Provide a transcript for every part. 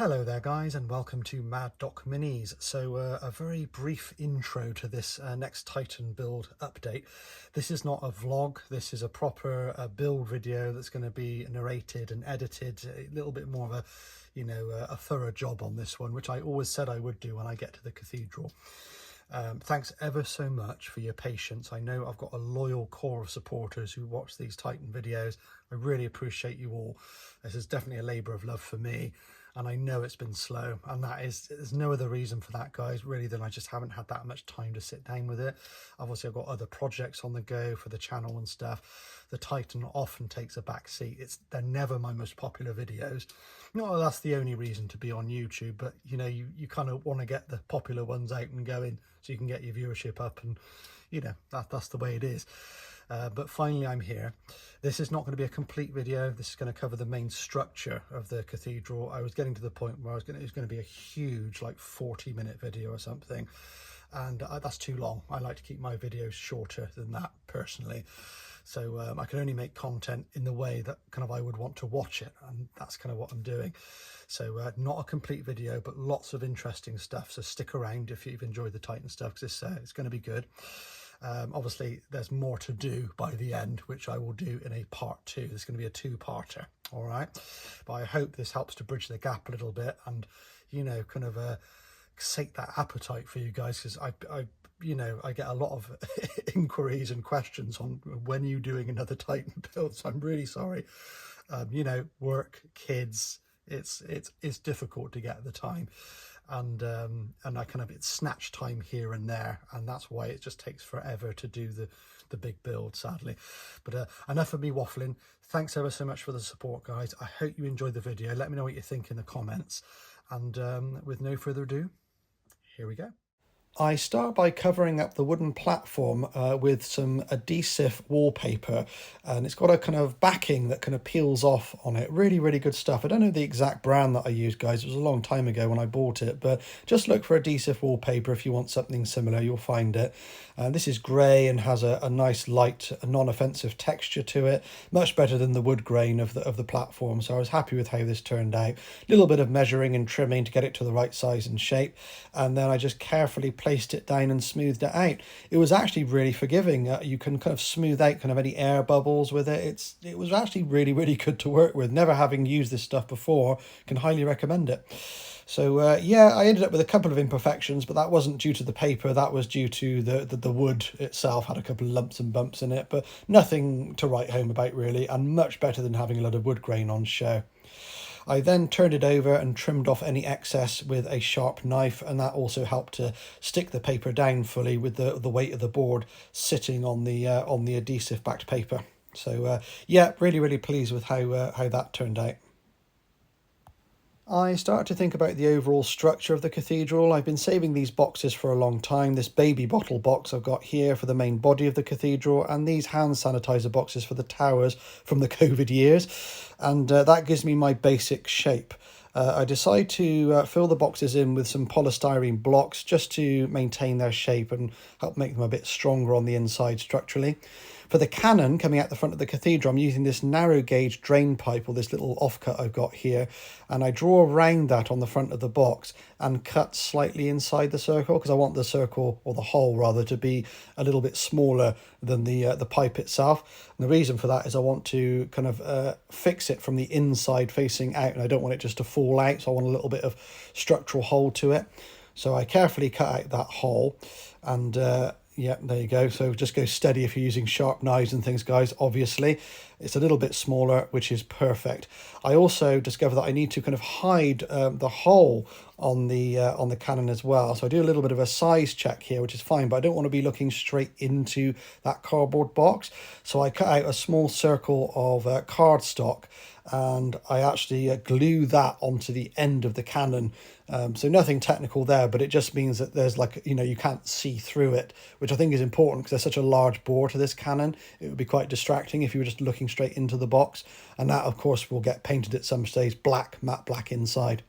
Hello there guys, and welcome to Mad Doc Minis. So a very brief intro to this next Titan build update. This is not a vlog, this is a proper build video that's going to be narrated and edited, a little bit more of a, a thorough job on this one, which I always said I would do when I get to the cathedral. Thanks ever so much for your patience. I know I've got a loyal core of supporters who watch these Titan videos. I really appreciate you all. This is definitely a labour of love for me, and I know it's been slow, and there's no other reason for that, guys, really, than I just haven't had that much time to sit down with it. Obviously I've got other projects on the go for the channel and stuff. The Titan often takes a back seat. They're never my most popular videos. Not that that's the only reason to be on YouTube, but you kind of want to get the popular ones out and going so you can get your viewership up, and that's the way it is. But finally I'm here. This is not going to be a complete video. This is going to cover the main structure of the cathedral. I was getting to the point where it was going to be a huge, like 40-minute video or something, and that's too long. I like to keep my videos shorter than that personally. So I can only make content in the way that kind of I would want to watch it, and that's kind of what I'm doing. So not a complete video, but lots of interesting stuff. So stick around if you've enjoyed the Titan stuff, because it's going to be good. Obviously there's more to do by the end, which I will do in a part 2. There's going to be a 2-parter, all right? But I hope this helps to bridge the gap a little bit and, kind of sate that appetite for you guys, because I get a lot of inquiries and questions on when you're doing another Titan build. So I'm really sorry. Work, kids, it's difficult to get the time, and I kind of, it's snatch time here and there, and that's why it just takes forever to do the big build, sadly. But enough of me waffling. Thanks ever so much for the support, guys. I hope you enjoyed the video. Let me know what you think in the comments, and with no further ado, here we go. I start by covering up the wooden platform with some adhesive wallpaper, and it's got a kind of backing that kind of peels off on it. Really, really good stuff. I don't know the exact brand that I used, guys. It was a long time ago when I bought it, but just look for adhesive wallpaper if you want something similar. You'll find it. This is grey and has a nice light, non-offensive texture to it. Much better than the wood grain of the platform. So I was happy with how this turned out. A little bit of measuring and trimming to get it to the right size and shape, and then I just carefully placed it down and smoothed it out. It was actually really forgiving. You can kind of smooth out kind of any air bubbles with it. It was actually really, really good to work with. Never having used this stuff before, can highly recommend it. So yeah, I ended up with a couple of imperfections, but that wasn't due to the paper. That was due to the wood itself. Had a couple of lumps and bumps in it, but nothing to write home about really, and much better than having a lot of wood grain on show. I then turned it over and trimmed off any excess with a sharp knife, and that also helped to stick the paper down fully with the weight of the board sitting on the adhesive backed paper. So yeah, really, really pleased with how that turned out. I start to think about the overall structure of the cathedral. I've been saving these boxes for a long time. This baby bottle box I've got here for the main body of the cathedral, and these hand sanitizer boxes for the towers from the COVID years. And that gives me my basic shape. I decide to fill the boxes in with some polystyrene blocks just to maintain their shape and help make them a bit stronger on the inside structurally. For the cannon coming out the front of the cathedral, I'm using this narrow gauge drain pipe, or this little offcut I've got here, and I draw around that on the front of the box and cut slightly inside the circle, because I want the circle, or the hole rather, to be a little bit smaller than the pipe itself. And the reason for that is I want to kind of fix it from the inside facing out, and I don't want it just to fall out, so I want a little bit of structural hold to it. So I carefully cut out that hole, and yeah, there you go. So just go steady if you're using sharp knives and things, guys. Obviously it's a little bit smaller, which is perfect. I also discovered that I need to kind of hide the hole on the cannon as well. So I do a little bit of a size check here, which is fine, but I don't want to be looking straight into that cardboard box. So I cut out a small circle of cardstock, and I actually glue that onto the end of the cannon. So nothing technical there, but it just means that there's like, you can't see through it, which I think is important because there's such a large bore to this cannon. It would be quite distracting if you were just looking straight into the box. And that, of course, will get painted at some stage black, matte black inside.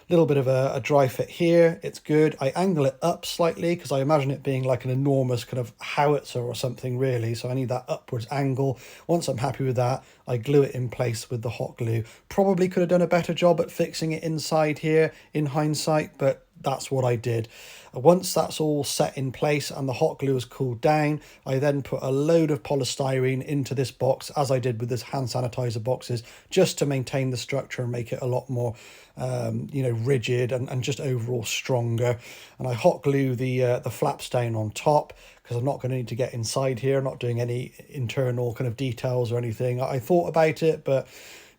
little bit of a dry fit here. It's good. I angle it up slightly because I imagine it being like an enormous kind of howitzer or something really. So I need that upwards angle. Once I'm happy with that, I glue it in place with the hot glue. Probably could have done a better job at fixing it inside here in hindsight, but that's what I did. Once that's all set in place and the hot glue has cooled down, I then put a load of polystyrene into this box, as I did with this hand sanitizer boxes, just to maintain the structure and make it a lot more rigid and just overall stronger. And I hot glue the flaps down on top because I'm not going to need to get inside here. I'm not doing any internal kind of details or anything. I thought about it, but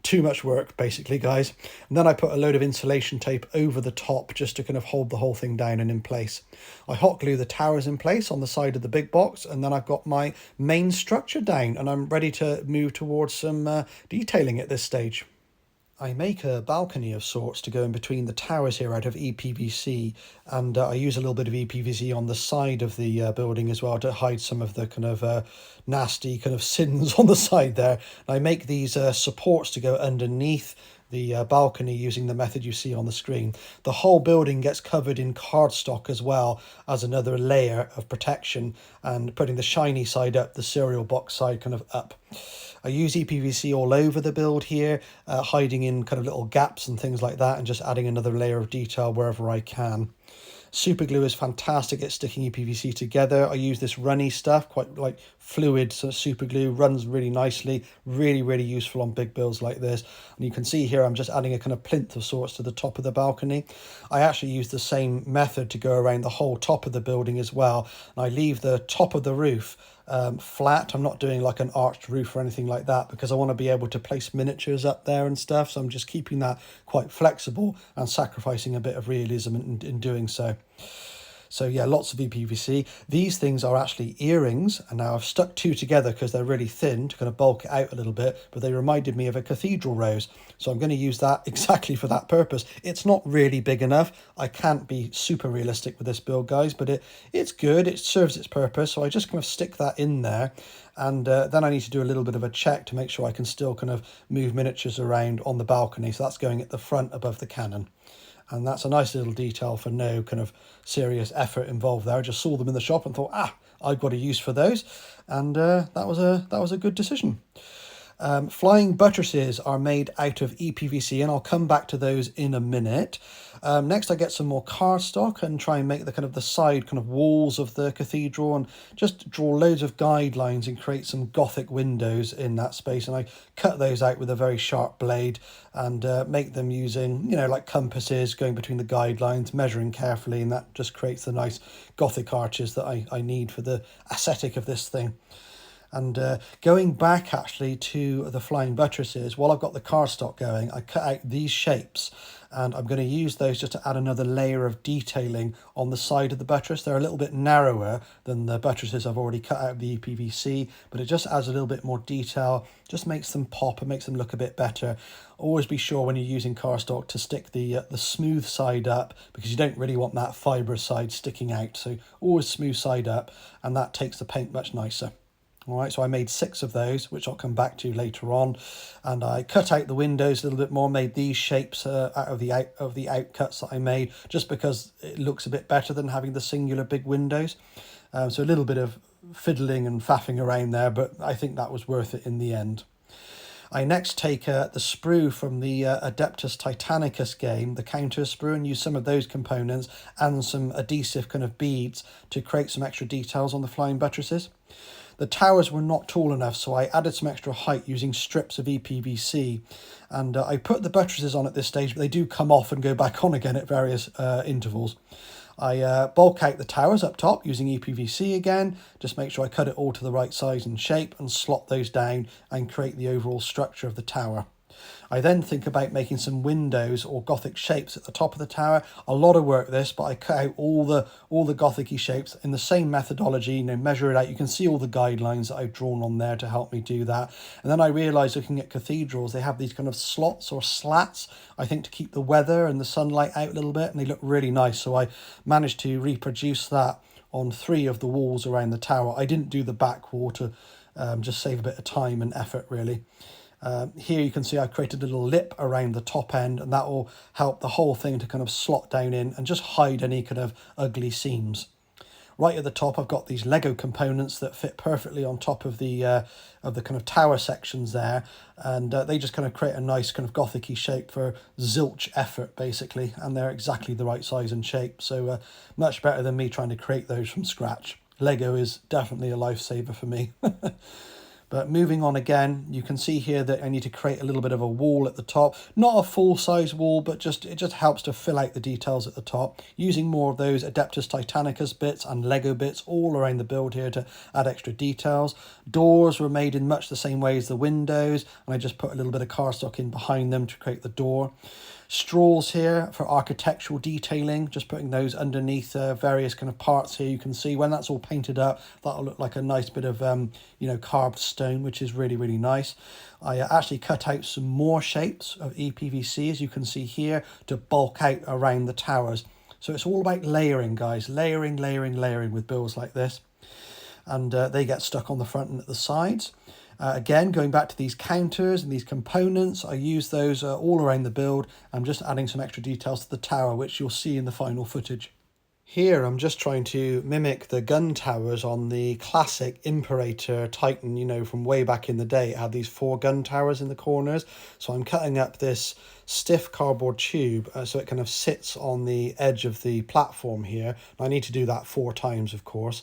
too much work basically, guys. And then I put a load of insulation tape over the top just to kind of hold the whole thing down and in place. I hot glue the towers in place on the side of the big box, and then I've got my main structure down and I'm ready to move towards some detailing at this stage. I make a balcony of sorts to go in between the towers here out of EPVC, and I use a little bit of EPVC on the side of the building as well to hide some of the kind of nasty kind of sins on the side there. And I make these supports to go underneath the balcony using the method you see on the screen. The whole building gets covered in cardstock as well as another layer of protection, and putting the shiny side up, the cereal box side kind of up. I use EPVC all over the build here, hiding in kind of little gaps and things like that, and just adding another layer of detail wherever I can. Super glue is fantastic at sticking EPVC together. I use this runny stuff, quite like fluid sort of super glue, runs really nicely, really useful on big builds like this. And you can see here I'm just adding a kind of plinth of sorts to the top of the balcony. I actually use the same method to go around the whole top of the building as well. And I leave the top of the roof flat. I'm not doing like an arched roof or anything like that because I want to be able to place miniatures up there and stuff. So I'm just keeping that quite flexible and sacrificing a bit of realism in doing so. So yeah, lots of EPVC. These things are actually earrings, and now I've stuck two together because they're really thin to kind of bulk it out a little bit, but they reminded me of a cathedral rose. So I'm going to use that exactly for that purpose. It's not really big enough. I can't be super realistic with this build, guys, but it's good. It serves its purpose. So I just kind of stick that in there. And then I need to do a little bit of a check to make sure I can still kind of move miniatures around on the balcony. So that's going at the front above the cannon. And that's a nice little detail for no kind of serious effort involved there. I just saw them in the shop and thought, I've got a use for those. And that was a good decision. Flying buttresses are made out of EPVC, and I'll come back to those in a minute. Next, I get some more cardstock and try and make the kind of the side kind of walls of the cathedral, and just draw loads of guidelines and create some Gothic windows in that space. And I cut those out with a very sharp blade and make them using, like compasses, going between the guidelines, measuring carefully, and that just creates the nice Gothic arches that I need for the aesthetic of this thing. And going back actually to the flying buttresses, while I've got the cardstock going, I cut out these shapes, and I'm going to use those just to add another layer of detailing on the side of the buttress. They're a little bit narrower than the buttresses I've already cut out of the EPVC, but it just adds a little bit more detail, just makes them pop and makes them look a bit better. Always be sure when you're using cardstock to stick the smooth side up, because you don't really want that fibrous side sticking out. So always smooth side up, and that takes the paint much nicer. All right, so I made 6 of those, which I'll come back to later on, and I cut out the windows a little bit more, made these shapes out of the outcuts that I made, just because it looks a bit better than having the singular big windows. So a little bit of fiddling and faffing around there, but I think that was worth it in the end. I next take the sprue from the Adeptus Titanicus game, the counter sprue, and use some of those components and some adhesive kind of beads to create some extra details on the flying buttresses. The towers were not tall enough, so I added some extra height using strips of EPVC. And I put the buttresses on at this stage, but they do come off and go back on again at various intervals. I bulk out the towers up top using EPVC again, just make sure I cut it all to the right size and shape and slot those down and create the overall structure of the tower. I then think about making some windows or Gothic shapes at the top of the tower. A lot of work this, but I cut out all the Gothic-y shapes in the same methodology, measure it out. You can see all the guidelines that I've drawn on there to help me do that. And then I realised, looking at cathedrals, they have these kind of slots or slats, I think, to keep the weather and the sunlight out a little bit, and they look really nice. So I managed to reproduce that on 3 of the walls around the tower. I didn't do the back wall to just save a bit of time and effort, really. Here you can see I created a little lip around the top end, and that will help the whole thing to kind of slot down in and just hide any kind of ugly seams. Right at the top, I've got these Lego components that fit perfectly on top of the kind of tower sections there, and they just kind of create a nice kind of Gothic-y shape for zilch effort, basically, and they're exactly the right size and shape, so much better than me trying to create those from scratch. Lego is definitely a lifesaver for me. But moving on again, you can see here that I need to create a little bit of a wall at the top. Not a full-size wall, but it just helps to fill out the details at the top. Using more of those Adeptus Titanicus bits and Lego bits all around the build here to add extra details. Doors were made in much the same way as the windows, and I just put a little bit of cardstock in behind them to create the door. Straws here for architectural detailing, just putting those underneath various kind of parts here. You can see when that's all painted up, that'll look like a nice bit of carved stone, which is really, really nice. I actually cut out some more shapes of EPVC, as you can see here, to bulk out around the towers. So it's all about layering, guys. Layering, layering, layering with builds like this. And they get stuck on the front and at the sides. Again, going back to these counters and these components, I use those all around the build. I'm just adding some extra details to the tower, which you'll see in the final footage. Here, I'm just trying to mimic the gun towers on the classic Imperator Titan, you know, from way back in the day. It had these 4 gun towers in the corners. So I'm cutting up this stiff cardboard tube so it kind of sits on the edge of the platform here. I need to do that 4 times, of course.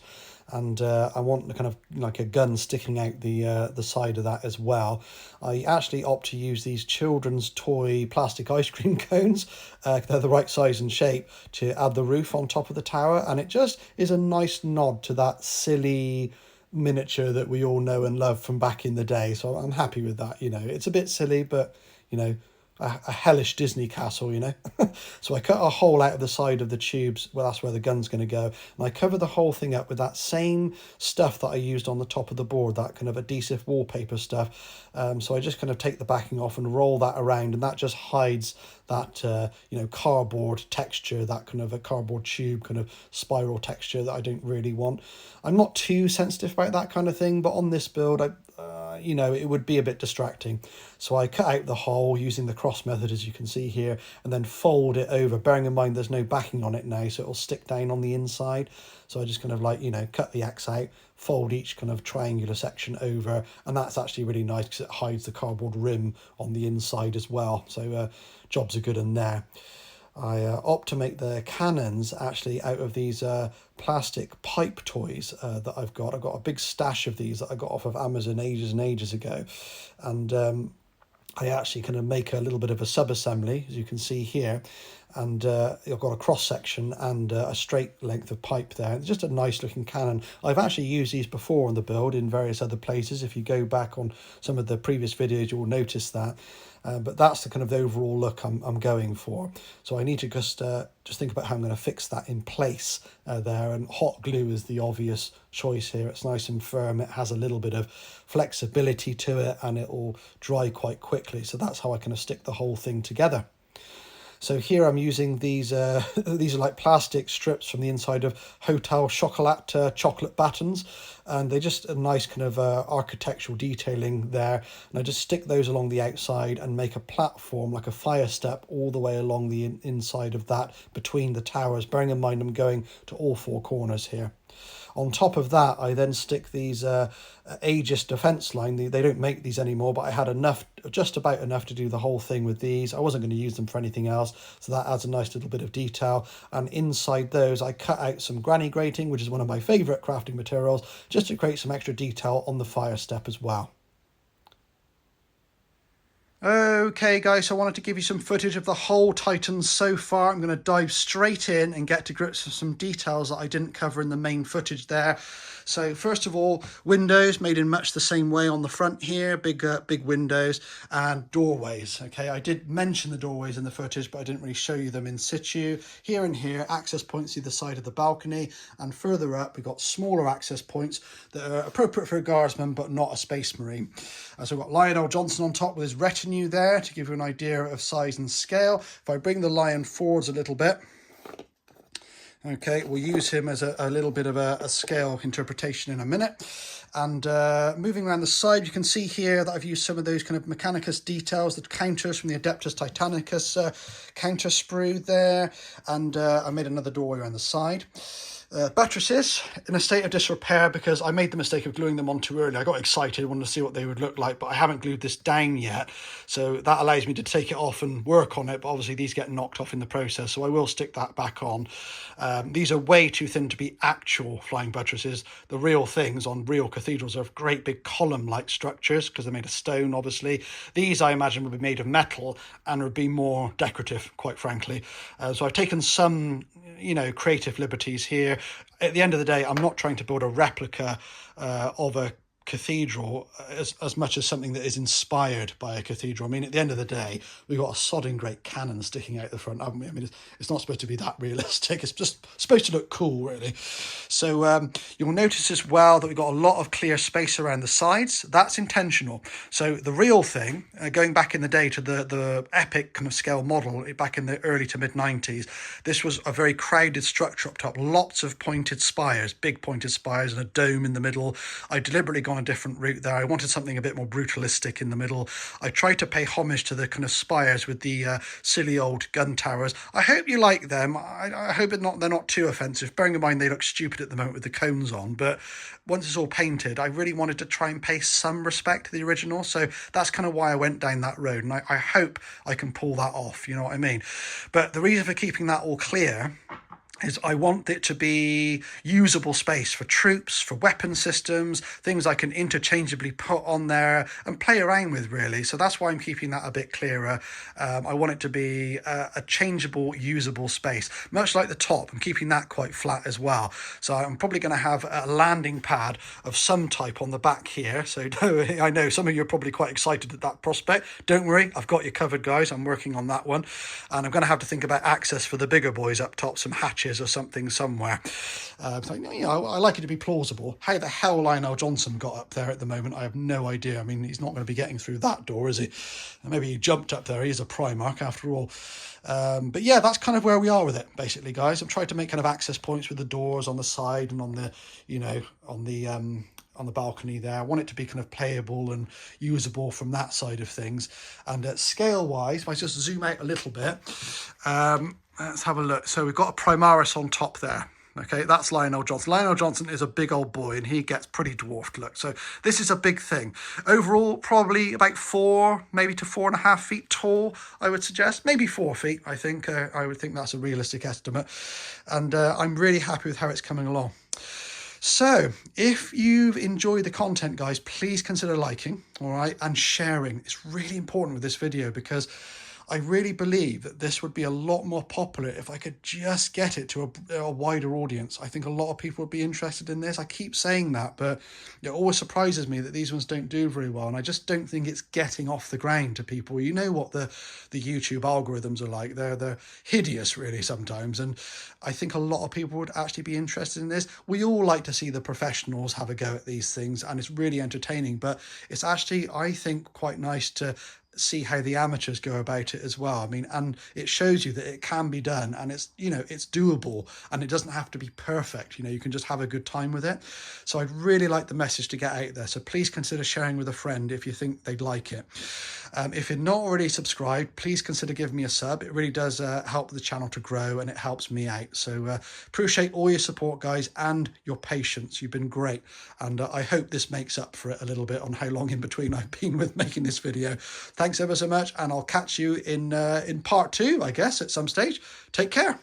And I want kind of like a gun sticking out the side of that as well. I actually opt to use these children's toy plastic ice cream cones. They're the right size and shape to add the roof on top of the tower, and it just is a nice nod to that silly miniature that we all know and love from back in the day. So I'm happy with that. You know, it's a bit silly, but you know, a hellish Disney castle, you know. So I cut a hole out of the side of the tubes. Well, that's where the gun's going to go. And I cover the whole thing up with that same stuff that I used on the top of the board, that kind of adhesive wallpaper stuff. So I just kind of take the backing off and roll that around, and that just hides that, cardboard texture, that kind of a cardboard tube kind of spiral texture that I don't really want. I'm not too sensitive about that kind of thing, but on this build, it would be a bit distracting. So I cut out the hole using the cross method, as you can see here, and then fold it over, bearing in mind there's no backing on it now, so it'll stick down on the inside. So I just kind of cut the X out, fold each kind of triangular section over, and that's actually really nice because it hides the cardboard rim on the inside as well. So jobs are good in there. I opt to make the cannons actually out of these plastic pipe toys that I've got. I've got a big stash of these that I got off of Amazon ages and ages ago. And I actually kind of make a little bit of a sub-assembly, as you can see here. And I've got a cross section and a straight length of pipe there. It's just a nice looking cannon. I've actually used these before on the build in various other places. If you go back on some of the previous videos, you'll notice that. But that's the kind of the overall look I'm going for. So I need to just think about how I'm going to fix that in place there. And hot glue is the obvious choice here. It's nice and firm. It has a little bit of flexibility to it, and it will dry quite quickly. So that's how I kind of stick the whole thing together. So here I'm using these, these are like plastic strips from the inside of Hotel Chocolat chocolate battens, and they're just a nice kind of architectural detailing there. And I just stick those along the outside and make a platform, like a fire step, all the way along the inside of that between the towers, bearing in mind I'm going to all 4 corners here. On top of that, I then stick these Aegis defense line. They don't make these anymore, but I had enough, just about enough to do the whole thing with these. I wasn't going to use them for anything else, so that adds a nice little bit of detail. And inside those, I cut out some granny grating, which is one of my favourite crafting materials, just to create some extra detail on the fire step as well. Okay guys, so I wanted to give you some footage of the whole Titan so far. I'm going to dive straight in and get to grips with some details that I didn't cover in the main footage there. So first of all, windows made in much the same way on the front here, big windows, and doorways. Okay, I did mention the doorways in the footage, but I didn't really show you them in situ. Here and here, access points either side of the balcony, and further up, we've got smaller access points that are appropriate for a guardsman, but not a space marine. So we've got Lionel Johnson on top with his retinue there to give you an idea of size and scale. If I bring the lion forwards a little bit, Okay, we'll use him as a little bit of a scale interpretation in a minute. And moving around the side, you can see here that I've used some of those kind of Mechanicus details, the counters from the Adeptus Titanicus counter sprue there. And I made another doorway around the side. Buttresses in a state of disrepair because I made the mistake of gluing them on too early. I got excited, wanted to see what they would look like, but I haven't glued this down yet. So that allows me to take it off and work on it, but obviously these get knocked off in the process, so I will stick that back on. These are way too thin to be actual flying buttresses. The real things on real cathedrals are great big column-like structures because they're made of stone, obviously. These, I imagine, would be made of metal and would be more decorative, quite frankly. So I've taken some, you know, creative liberties here. At the end of the day, I'm not trying to build a replica of a cathedral as much as something that is inspired by a cathedral. I mean, at the end of the day, we've got a sodding great cannon sticking out the front, haven't we? I mean, it's not supposed to be that realistic. It's just supposed to look cool, really. So you'll notice as well that we've got a lot of clear space around the sides. That's intentional. So the real thing, going back in the day to the epic kind of scale model back in the early to mid 90s, this was a very crowded structure up top, lots of pointed spires, big pointed spires and a dome in the middle. I deliberately gone a different route there. I wanted something a bit more brutalistic in the middle. I tried to pay homage to the kind of spires with the silly old gun towers. I hope you like them. I hope they're not too offensive, bearing in mind they look stupid at the moment with the cones on, but once it's all painted, I really wanted to try and pay some respect to the original, so that's kind of why I went down that road, and I hope I can pull that off, you know what I mean? But the reason for keeping that all clear is I want it to be usable space for troops, for weapon systems, things I can interchangeably put on there and play around with, really. So that's why I'm keeping that a bit clearer. I want it to be a changeable, usable space, much like the top. I'm keeping that quite flat as well. So I'm probably going to have a landing pad of some type on the back here. So I know some of you are probably quite excited at that prospect. Don't worry, I've got you covered, guys. I'm working on that one. And I'm going to have to think about access for the bigger boys up top, some hatches or something somewhere. So, you know, I like it to be plausible. How the hell Lionel Johnson got up there at the moment, I have no idea. I mean, he's not going to be getting through that door, is he? Maybe he jumped up there. He's a Primarch after all. But yeah, that's kind of where we are with it, basically, guys. I've tried to make kind of access points with the doors on the side and on the, you know, on the balcony there. I want it to be kind of playable and usable from that side of things. And scale wise, if I just zoom out a little bit, let's have a look. So we've got a Primaris on top there. Okay, that's Lionel Johnson. Lionel Johnson is a big old boy and he gets pretty dwarfed, look. So this is a big thing. Overall, probably about 4, maybe to 4.5 feet tall, I would suggest. Maybe 4 feet, I think. I would think that's a realistic estimate. And I'm really happy with how it's coming along. So if you've enjoyed the content, guys, please consider liking, all right, and sharing. It's really important with this video because I really believe that this would be a lot more popular if I could just get it to a wider audience. I think a lot of people would be interested in this. I keep saying that, but it always surprises me that these ones don't do very well. And I just don't think it's getting off the ground to people. You know what the YouTube algorithms are like. They're hideous, really, sometimes. And I think a lot of people would actually be interested in this. We all like to see the professionals have a go at these things, and it's really entertaining. But it's actually, I think, quite nice to see how the amateurs go about it as well. I mean, and it shows you that it can be done, and it's, you know, it's doable, and it doesn't have to be perfect. You know, you can just have a good time with it. So I'd really like the message to get out there. So please consider sharing with a friend if you think they'd like it. If you're not already subscribed, please consider giving me a sub. It really does help the channel to grow, and it helps me out. So appreciate all your support, guys, and your patience. You've been great, and I hope this makes up for it a little bit on how long in between I've been with making this video. Thanks ever so much, and I'll catch you in part 2, I guess, at some stage. Take care.